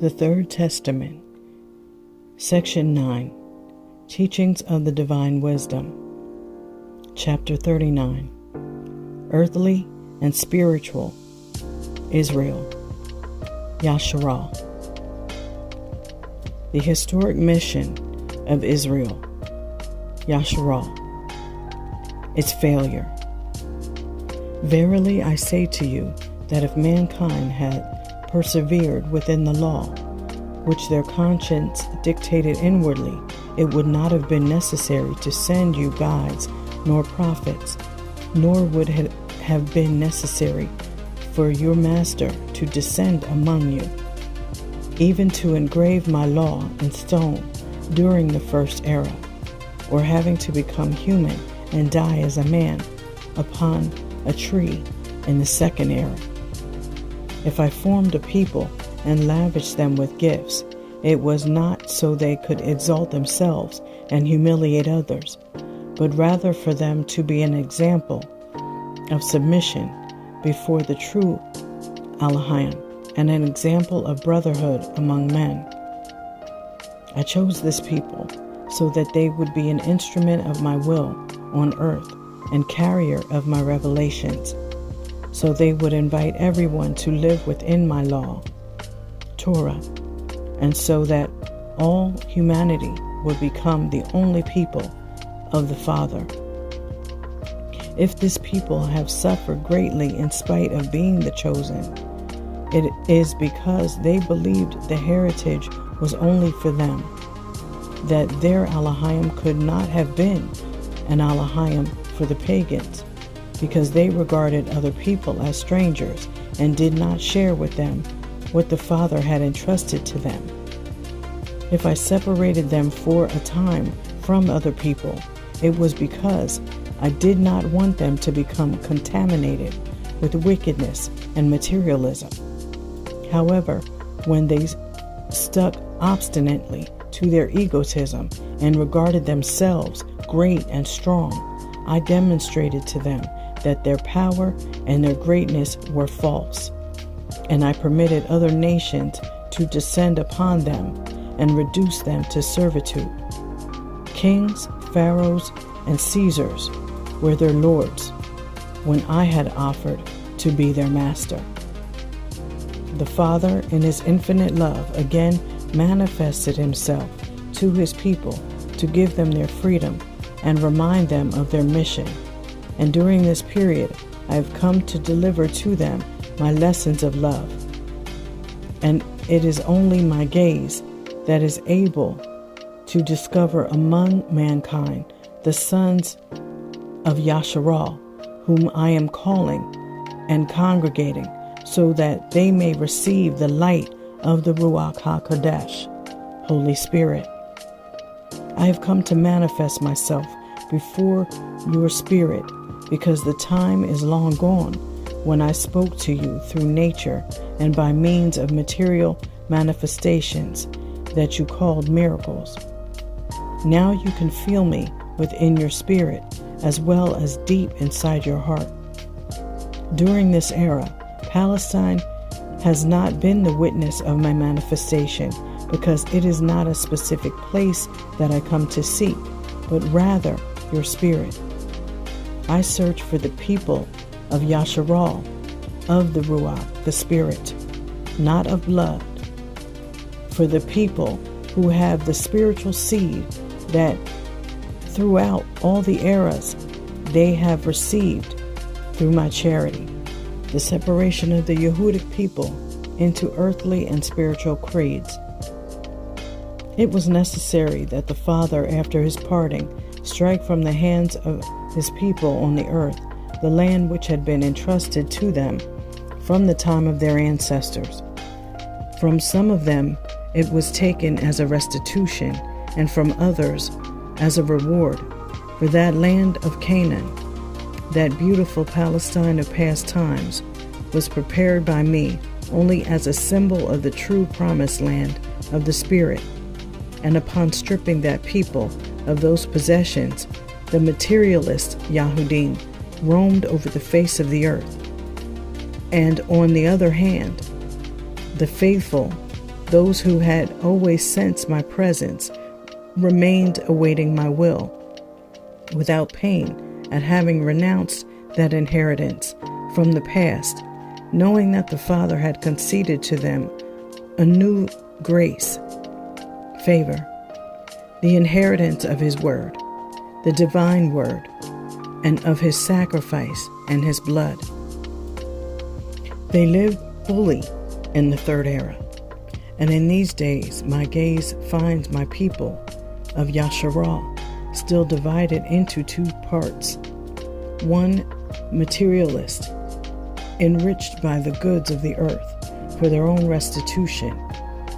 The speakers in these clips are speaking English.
The Third Testament, Section 9, Teachings of the Divine Wisdom, Chapter 39, Earthly and Spiritual, Israel, Yasharah. The historic mission of Israel, Yasharah, its failure. Verily I say to you that if mankind had persevered within the law, which their conscience dictated inwardly, it would not have been necessary to send you guides nor prophets, nor would it have been necessary for your master to descend among you, even to engrave my law in stone during the first era, or having to become human and die as a man upon a tree in the second era. If I formed a people and lavished them with gifts, it was not so they could exalt themselves and humiliate others, but rather for them to be an example of submission before the true Elohim and an example of brotherhood among men. I chose this people so that they would be an instrument of my will on earth and carrier of my revelations, so they would invite everyone to live within my law, Torah, and so that all humanity would become the only people of the Father. If this people have suffered greatly in spite of being the chosen, it is because they believed the heritage was only for them, that their Elohim could not have been an Elohim for the pagans, because they regarded other people as strangers and did not share with them what the Father had entrusted to them. If I separated them for a time from other people, it was because I did not want them to become contaminated with wickedness and materialism. However, when they stuck obstinately to their egotism and regarded themselves great and strong, I demonstrated to them that their power and their greatness were false, and I permitted other nations to descend upon them and reduce them to servitude. Kings, pharaohs, and Caesars were their lords when I had offered to be their master. The Father, in his infinite love, again manifested himself to his people to give them their freedom and remind them of their mission. And during this period, I have come to deliver to them my lessons of love. And it is only my gaze that is able to discover among mankind the sons of Yasharah, whom I am calling and congregating, so that they may receive the light of the Ruach HaKodesh, Holy Spirit. I have come to manifest myself before your spirit, because the time is long gone when I spoke to you through nature and by means of material manifestations that you called miracles. Now you can feel me within your spirit as well as deep inside your heart. During this era, Palestine has not been the witness of my manifestation, because it is not a specific place that I come to seek, but rather your spirit. I search for the people of Yasharah, of the Ruach, the Spirit, not of blood, for the people who have the spiritual seed that throughout all the eras they have received through my charity, the separation of the Yahudah people into earthly and spiritual creeds. It was necessary that the Father, after his parting, strike from the hands of his people on the earth the land which had been entrusted to them from the time of their ancestors. From some of them it was taken as a restitution, and from others as a reward. For that land of Canaan, that beautiful Palestine of past times, was prepared by me only as a symbol of the true promised land of the Spirit. And upon stripping that people of those possessions, the materialist Yahudim roamed over the face of the earth. And on the other hand, the faithful those who had always sensed my presence remained awaiting my will, without pain at having renounced that inheritance from the past, knowing that the Father had conceded to them a new grace, favor, the inheritance of His word, the divine word, and of His sacrifice and His blood. They lived fully in the third era, and in these days my gaze finds my people of Yasharal still divided into two parts. One, materialist, enriched by the goods of the earth for their own restitution,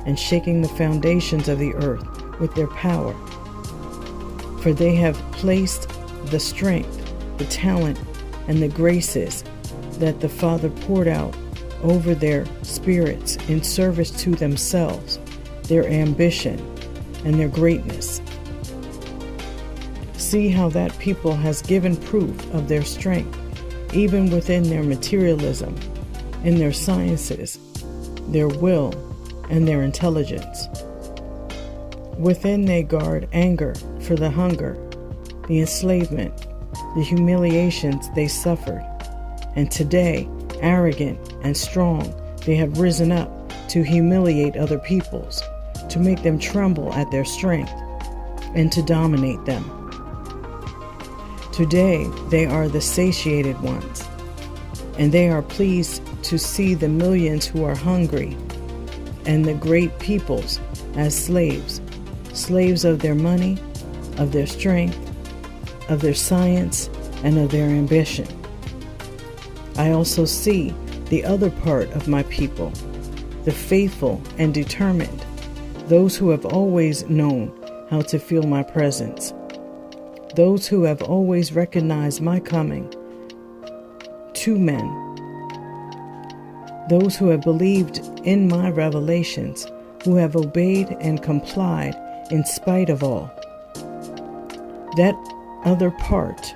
and shaking the foundations of the earth with their power. For they have placed the strength, the talent, and the graces that the Father poured out over their spirits in service to themselves, their ambition, and their greatness. See how that people has given proof of their strength, even within their materialism, in their sciences, their will, and their intelligence. Within they guard anger for the hunger, the enslavement, the humiliations they suffered, and today, arrogant and strong, they have risen up to humiliate other peoples, to make them tremble at their strength, and to dominate them. Today they are the satiated ones, and they are pleased to see the millions who are hungry, and the great peoples as slaves, slaves of their money, of their strength, of their science, and of their ambition. I also see the other part of my people, the faithful and determined, those who have always known how to feel my presence, those who have always recognized my coming, to men, those who have believed in my revelations, who have obeyed and complied in spite of all. That other part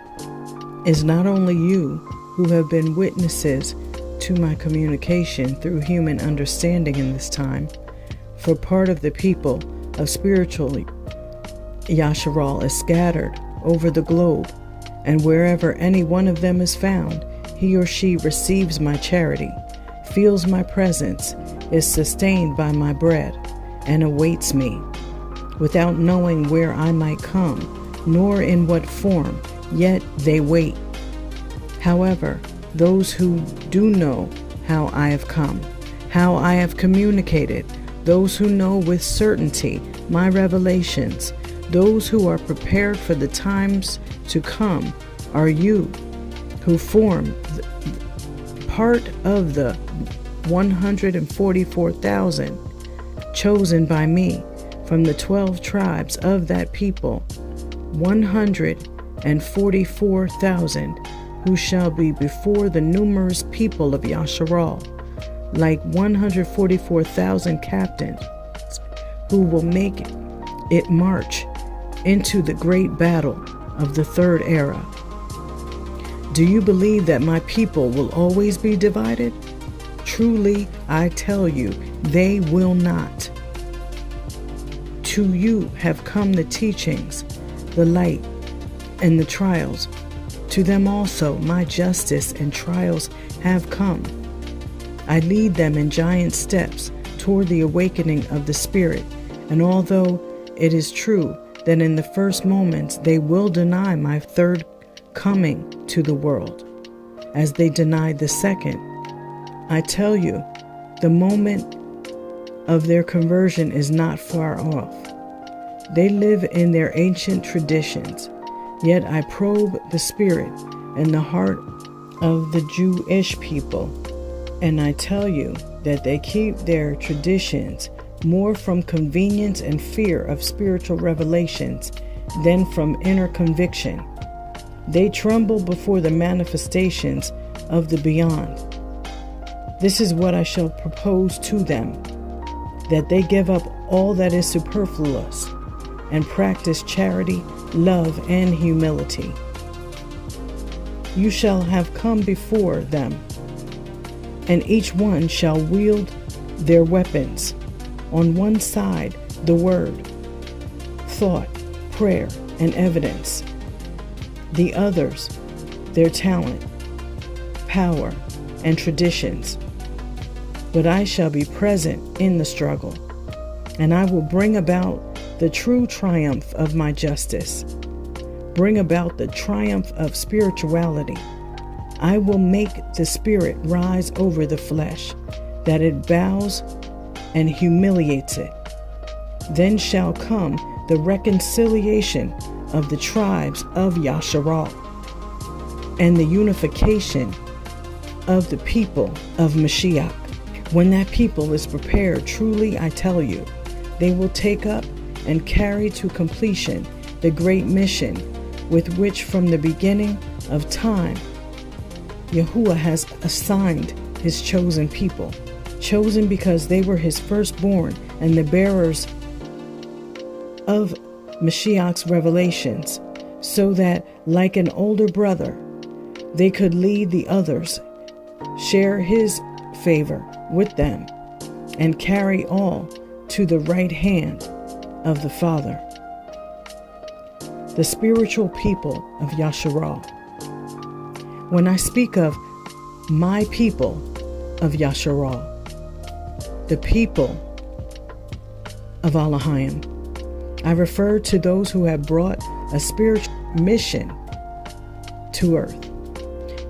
is not only you who have been witnesses to my communication through human understanding in this time, for part of the people of spiritually Yasharal is scattered over the globe, and wherever any one of them is found, he or she receives my charity, feels my presence, is sustained by my bread, and awaits me, without knowing where I might come, nor in what form, yet they wait. However, those who do know how I have come, how I have communicated, those who know with certainty my revelations, those who are prepared for the times to come, are you, who form part of the 144,000 chosen by me from the 12 tribes of that people, 144,000 who shall be before the numerous people of Yasharal, like 144,000 captains who will make it march into the great battle of the third era. Do you believe that my people will always be divided? Truly, I tell you, they will not. To you have come the teachings, the light, and the trials. To them also my justice and trials have come. I lead them in giant steps toward the awakening of the Spirit, and although it is true that in the first moments they will deny my third coming to the world, as they denied the second, I tell you, the moment of their conversion is not far off. They live in their ancient traditions, yet I probe the spirit and the heart of the Jewish people, and I tell you that they keep their traditions more from convenience and fear of spiritual revelations than from inner conviction. They tremble before the manifestations of the beyond. This is what I shall propose to them, that they give up all that is superfluous and practice charity, love, and humility. You shall have come before them, and each one shall wield their weapons On one side, the word, thought, prayer, and evidence. The others, their talent, power, and traditions. But I shall be present in the struggle, and I will bring about the true triumph of my justice. Bring about the triumph of spirituality. I will make the spirit rise over the flesh, that it bows and humiliates it. Then shall come the reconciliation of the tribes of Yasharal, and the unification of the people of Mashiach. When that people is prepared, truly I tell you, they will take up and carry to completion the great mission with which from the beginning of time Yahudah has assigned his chosen people. Chosen because they were his firstborn and the bearers of Mashiach's revelations, so that, like an older brother, they could lead the others, share his favor with them, and carry all to the right hand of the Father. The spiritual people of Yasharal. When I speak of my people of Yasharal, the people of Elohim, I refer to those who have brought a spiritual mission to earth,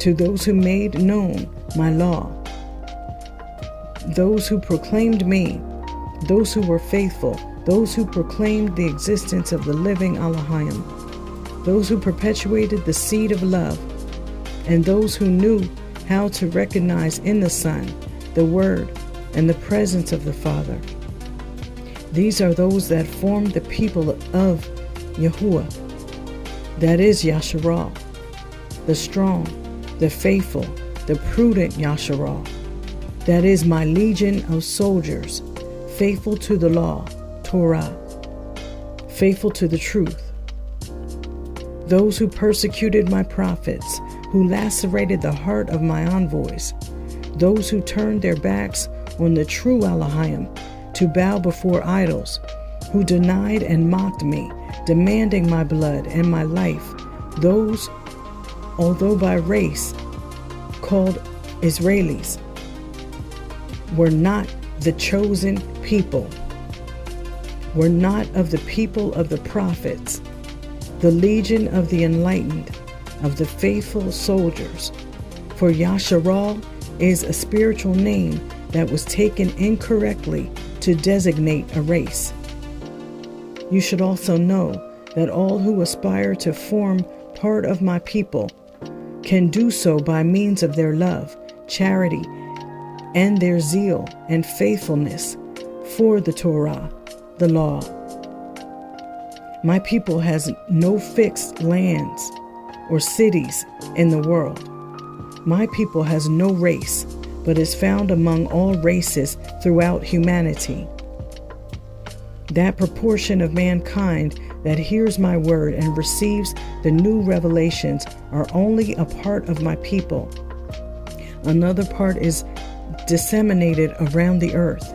to those who made known my law, those who proclaimed me, those who were faithful, those who proclaimed the existence of the living Elohim, those who perpetuated the seed of love, and those who knew how to recognize in the Son the Word and the presence of the Father. These are those that form the people of Yahudah, that is Yasharal, the strong, the faithful, the prudent Yasharal, that is my legion of soldiers, faithful to the law, Torah, faithful to the truth. Those who persecuted my prophets, who lacerated the heart of my envoys, those who turned their backs on the true Elohim to bow before idols, who denied and mocked me, demanding my blood and my life, those, although by race called Israelis, were not the chosen people, were not of the people of the prophets, the legion of the enlightened, of the faithful soldiers. For Yasharal is a spiritual name that was taken incorrectly to designate a race. You should also know that all who aspire to form part of my people can do so by means of their love, charity, and their zeal and faithfulness for the Torah, the law. My people has no fixed lands or cities in the world. My people has no race, but is found among all races throughout humanity. That proportion of mankind that hears my word and receives the new revelations are only a part of my people. Another part is disseminated around the earth,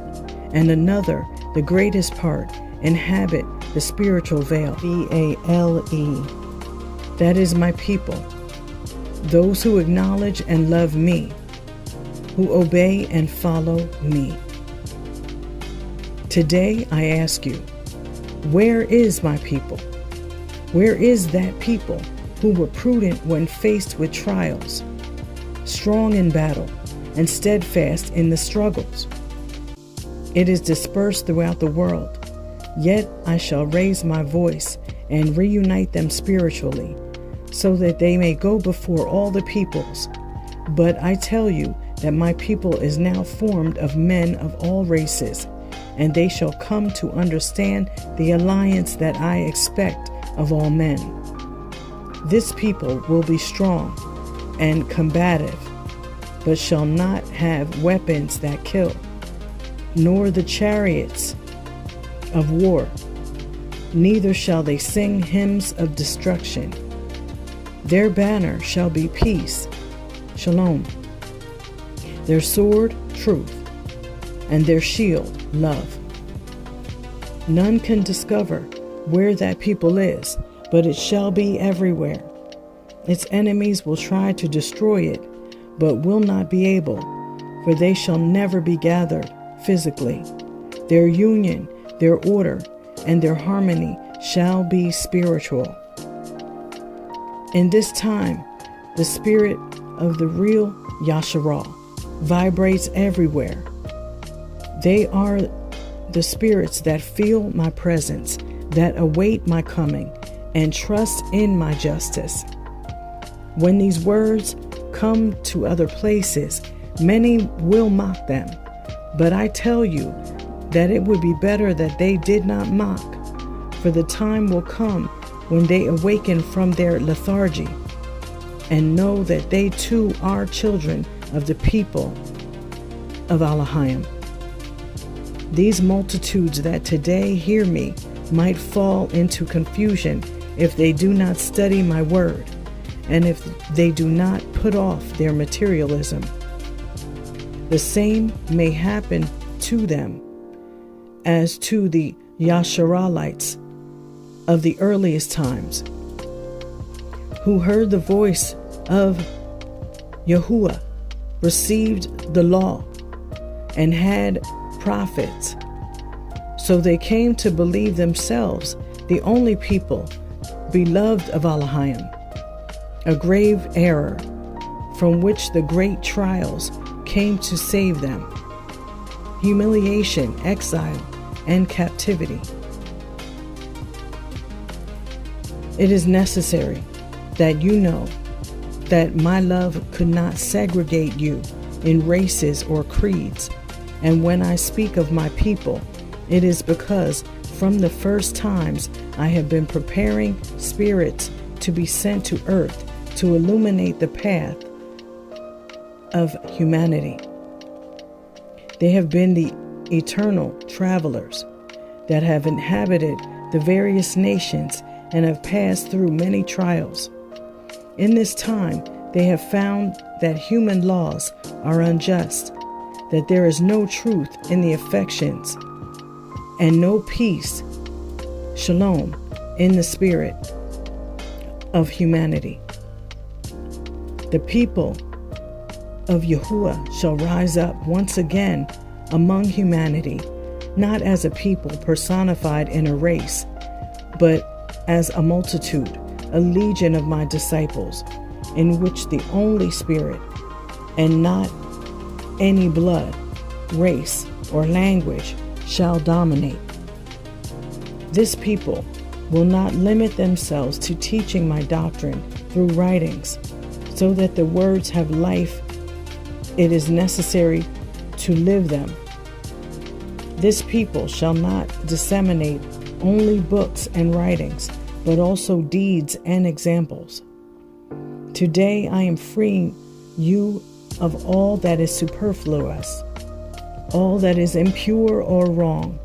and another, the greatest part, inhabit the spiritual veil, Vale. That is my people, those who acknowledge and love me, who obey and follow me. Today I ask you, where is my people? Where is that people who were prudent when faced with trials, strong in battle, and steadfast in the struggles? It is dispersed throughout the world, yet I shall raise my voice and reunite them spiritually, so that they may go before all the peoples. But I tell you that my people is now formed of men of all races, and they shall come to understand the alliance that I expect of all men. This people will be strong and combative, but shall not have weapons that kill, nor the chariots of war, neither shall they sing hymns of destruction. Their banner shall be peace, Shalam, their sword, truth, and their shield, love. None can discover where that people is, but it shall be everywhere. Its enemies will try to destroy it, but will not be able, for they shall never be gathered physically. Their union, their order, and their harmony shall be spiritual. In this time, the spirit of the real Yasharah vibrates everywhere. They are the spirits that feel my presence, that await my coming, and trust in my justice. When these words come to other places, many will mock them. But I tell you that it would be better that they did not mock, for the time will come when they awaken from their lethargy and know that they too are children of the people of Elohim. These multitudes that today hear me might fall into confusion if they do not study my word, and if they do not put off their materialism. The same may happen to them as to the Yasharalites of the earliest times, who heard the voice of Yahudah, received the law, and had prophets. So they came to believe themselves the only people beloved of Elohim, a grave error from which the great trials came to save them: humiliation, exile, and captivity. It is necessary that you know that my love could not segregate you in races or creeds. And when I speak of my people, it is because from the first times I have been preparing spirits to be sent to earth to illuminate the path of humanity. They have been the eternal travelers that have inhabited the various nations and have passed through many trials. In this time, they have found that human laws are unjust, that there is no truth in the affections, and no peace, Shalom, in the spirit of humanity. The people of Yahudah shall rise up once again among humanity, not as a people personified in a race, but as a multitude, a legion of my disciples, in which the only spirit, and not any blood, race, or language, shall dominate. This people will not limit themselves to teaching my doctrine through writings, so that the words have life. It is necessary to live them. This people shall not disseminate only books and writings, but also deeds and examples. Today I am freeing you of all that is superfluous, all that is impure or wrong,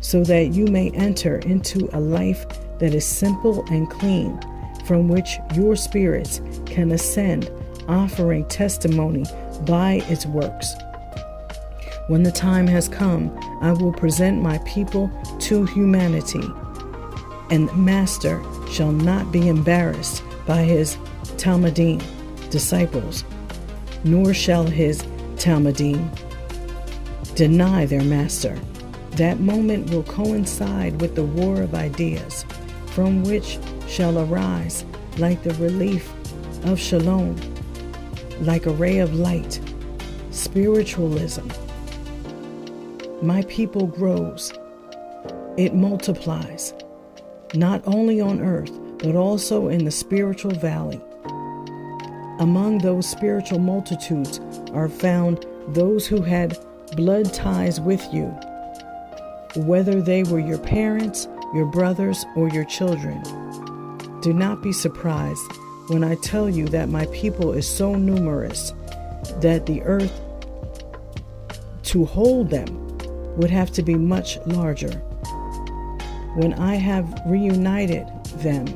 so that you may enter into a life that is simple and clean, from which your spirits can ascend, offering testimony by its works. When the time has come, I will present my people to humanity, and the master shall not be embarrassed by his Talmudim, disciples, nor shall his Talmudim deny their master. That moment will coincide with the war of ideas, from which shall arise, like the relief of Shalom, like a ray of light, spiritualism. My people grows, it multiplies, not only on earth, but also in the spiritual valley. Among those spiritual multitudes are found those who had blood ties with you, whether they were your parents, your brothers, or your children. Do not be surprised when I tell you that my people is so numerous that the earth to hold them would have to be much larger. When I have reunited them,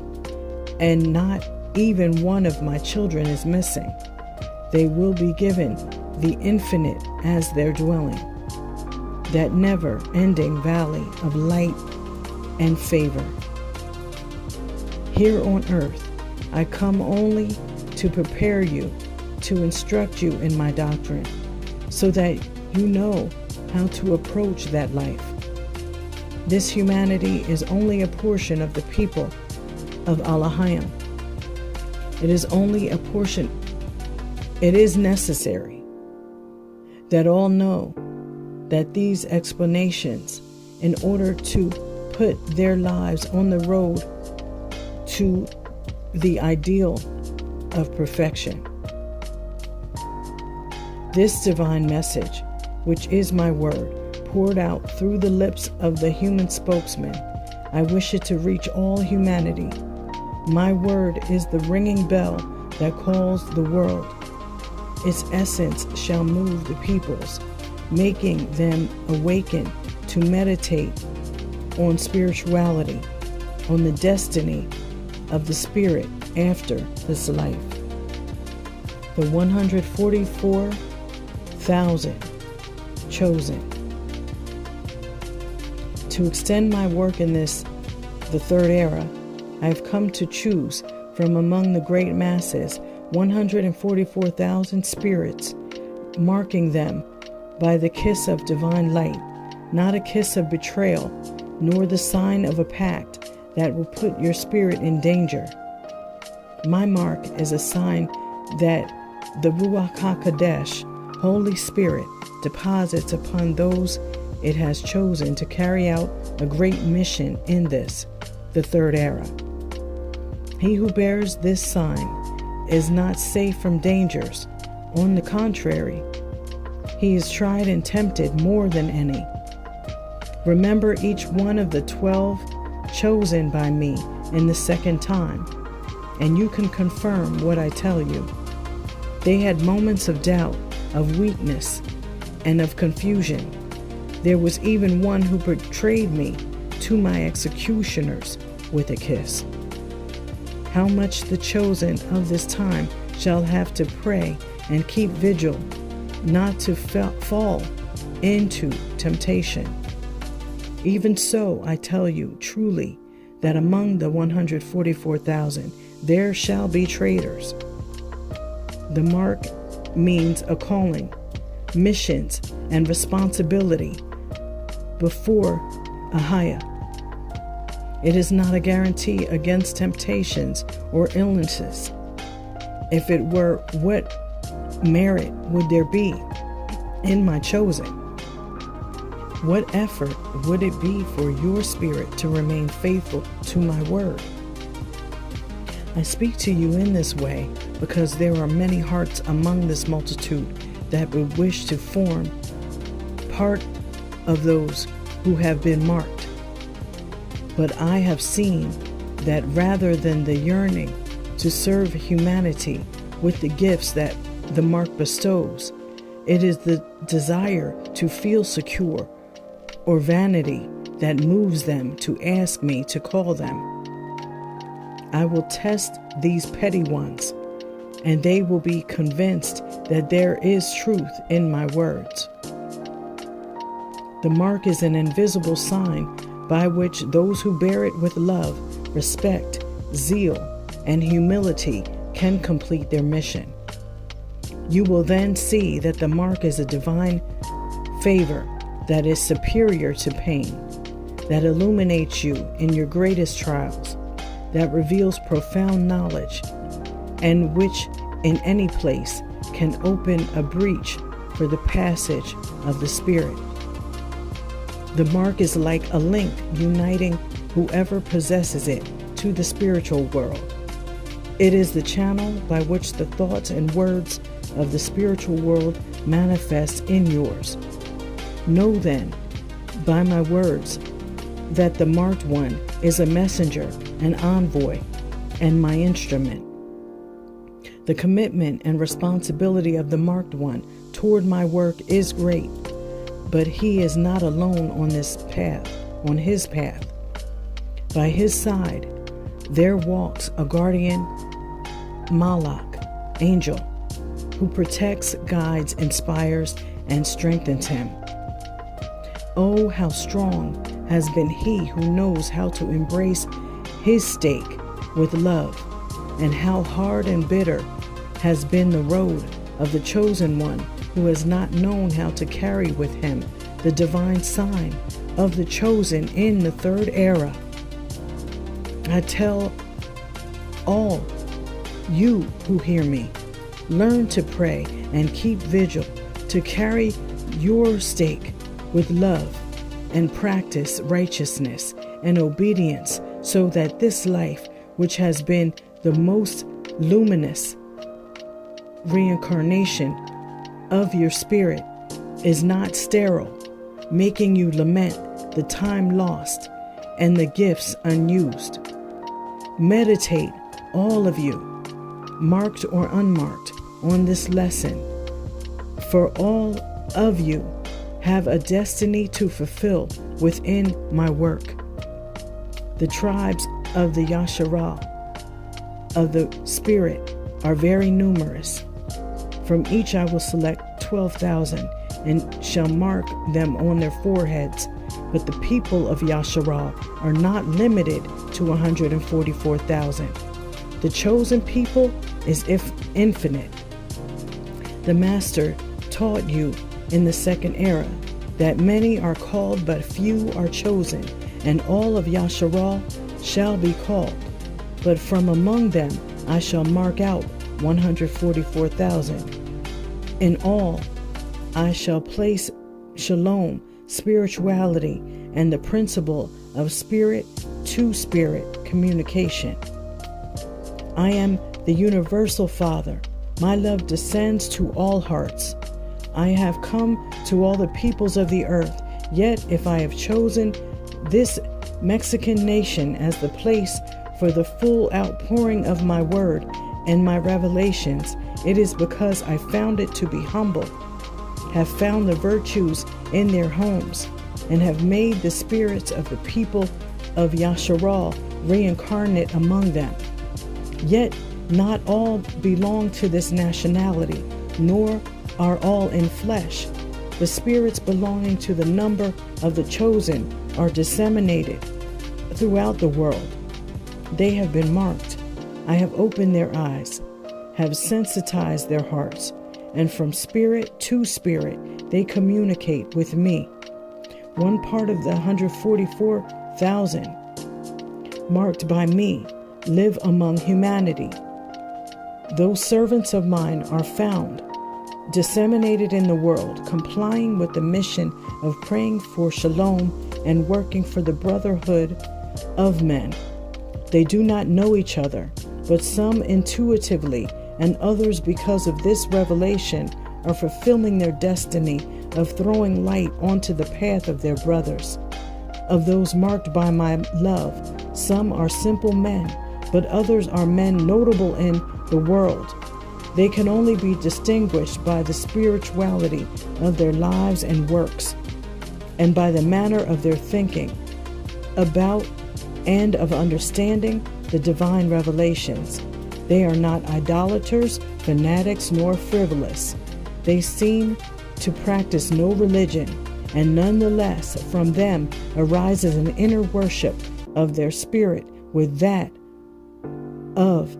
and not even one of my children is missing, they will be given the infinite as their dwelling. that never-ending valley of light and favor. Here on earth, I come only to prepare you, to instruct you in my doctrine, so that you know how to approach that life. This humanity is only a portion of the people of Elohim. It is only a portion. It is necessary that all know that these explanations, in order to put their lives on the road to the ideal of perfection. This divine message, which is my word, poured out through the lips of the human spokesman, I wish it to reach all humanity. My word is the ringing bell that calls the world. Its essence shall move the peoples, making them awaken to meditate on spirituality, on the destiny of the spirit after this life. The 144,000 chosen. To extend my work in this, the third era, I have come to choose from among the great masses 144,000 spirits, marking them by the kiss of divine light, not a kiss of betrayal, nor the sign of a pact that will put your spirit in danger. My mark is a sign that the Ruach HaKodesh, Holy Spirit, deposits upon those it has chosen to carry out a great mission in this, the third era. He who bears this sign is not safe from dangers. On the contrary, he is tried and tempted more than any. Remember each one of the 12 chosen by me in the second time, and you can confirm what I tell you. They had moments of doubt, of weakness, and of confusion. There was even one who betrayed me to my executioners with a kiss. How much the chosen of this time shall have to pray and keep vigil, not to fall into temptation. Even so, I tell you truly that among the 144,000 there shall be traitors. The mark means a calling, missions, and responsibility before YAH. It is not a guarantee against temptations or illnesses. If it were, what merit would there be in my chosen? What effort would it be for your spirit to remain faithful to my word? I speak to you in this way because there are many hearts among this multitude that would wish to form part of those who have been marked. But I have seen that rather than the yearning to serve humanity with the gifts that the mark bestows, it is the desire to feel secure or vanity that moves them to ask me to call them. I will test these petty ones, and they will be convinced that there is truth in my words. The mark is an invisible sign by which those who bear it with love, respect, zeal, and humility can complete their mission. You will then see that the mark is a divine favor that is superior to pain, that illuminates you in your greatest trials, that reveals profound knowledge, and which in any place can open a breach for the passage of the Spirit. The mark is like a link uniting whoever possesses it to the spiritual world. It is the channel by which the thoughts and words of the spiritual world manifest in yours. Know then, by my words, that the marked one is a messenger, an envoy, and my instrument. The commitment and responsibility of the marked one toward my work is great, but he is not alone on this path, on his path. By his side, there walks a guardian Malach, angel, who protects, guides, inspires, and strengthens him. Oh, how strong has been he who knows how to embrace his stake with love, and how hard and bitter has been the road of the chosen one who has not known how to carry with him the divine sign of the chosen in the third era. I tell all you who hear me, learn to pray and keep vigil, to carry your stake with love and practice righteousness and obedience, so that this life, which has been the most luminous reincarnation of your spirit, is not sterile, making you lament the time lost and the gifts unused. Meditate, all of you, marked or unmarked, on this lesson, for all of you have a destiny to fulfill within my work. The tribes of the Yasharah, of the Spirit, are very numerous. From each I will select 12,000 and shall mark them on their foreheads. But the people of Yasharah are not limited to 144,000. The chosen people is infinite. The Master taught you in the second era that many are called but few are chosen, and all of Yasharah shall be called. But from among them I shall mark out 144,000. In all I shall place Shalom, spirituality, and the principle of spirit-to-spirit communication. I am the universal Father. My love descends to all hearts. I have come to all the peoples of the earth. Yet if I have chosen this Mexican nation as the place for the full outpouring of my word and my revelations, it is because I found it to be humble, have found the virtues in their homes, and have made the spirits of the people of Yasharah reincarnate among them. Yet not all belong to this nationality, nor are all in flesh. The spirits belonging to the number of the chosen are disseminated throughout the world. They have been marked. I have opened their eyes, have sensitized their hearts, and from spirit to spirit they communicate with me. One part of the 144,000 marked by me live among humanity. Those servants of mine are found disseminated in the world, complying with the mission of praying for shalom and working for the brotherhood of men. They do not know each other, but some intuitively, and others because of this revelation are fulfilling their destiny of throwing light onto the path of their brothers. Of those marked by my love, some are simple men, but others are men notable in the world. They can only be distinguished by the spirituality of their lives and works, and by the manner of their thinking about and of understanding the divine revelations. They are not idolaters, fanatics, nor frivolous. They seem to practice no religion, and nonetheless from them arises an inner worship of their spirit with that of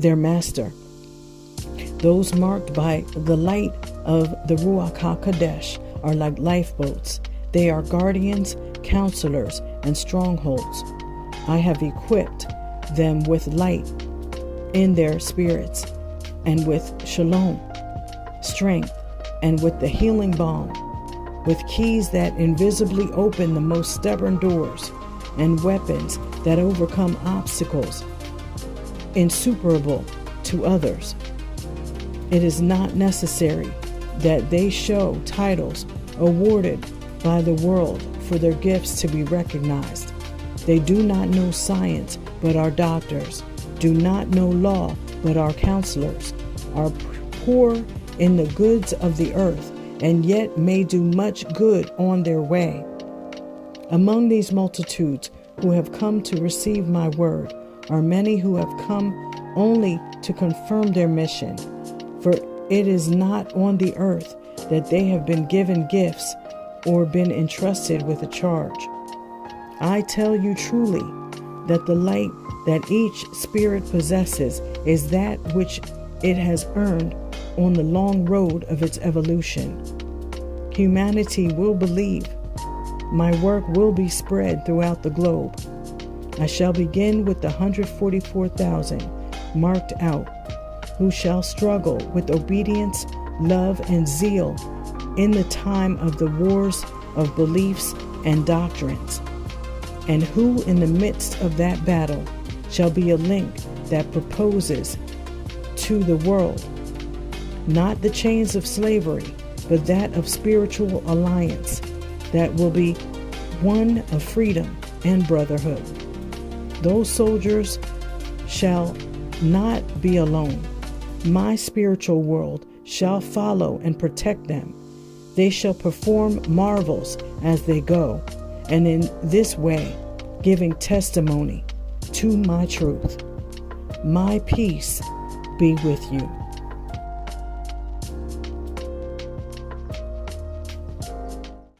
their master. Those marked by the light of the Ruach HaKodesh are like lifeboats. They are guardians, counselors, and strongholds. I have equipped them with light in their spirits, and with shalom, strength, and with the healing balm, with keys that invisibly open the most stubborn doors, and weapons that overcome obstacles insuperable to others. It is not necessary that they show titles awarded by the world for their gifts to be recognized. They do not know science, but are doctors, do not know law, but are counselors, are poor in the goods of the earth, and yet may do much good on their way. Among these multitudes who have come to receive my word are many who have come only to confirm their mission, for it is not on the earth that they have been given gifts or been entrusted with a charge. I tell you truly that the light that each spirit possesses is that which it has earned on the long road of its evolution. Humanity will believe. My work will be spread throughout the globe. I shall begin with the 144,000 marked out, who shall struggle with obedience, love, and zeal in the time of the wars of beliefs and doctrines, and who in the midst of that battle shall be a link that proposes to the world, not the chains of slavery, but that of spiritual alliance, that will be one of freedom and brotherhood. Those soldiers shall not be alone. My spiritual world shall follow and protect them. They shall perform marvels as they go, and in this way giving testimony to my truth. My peace be with you.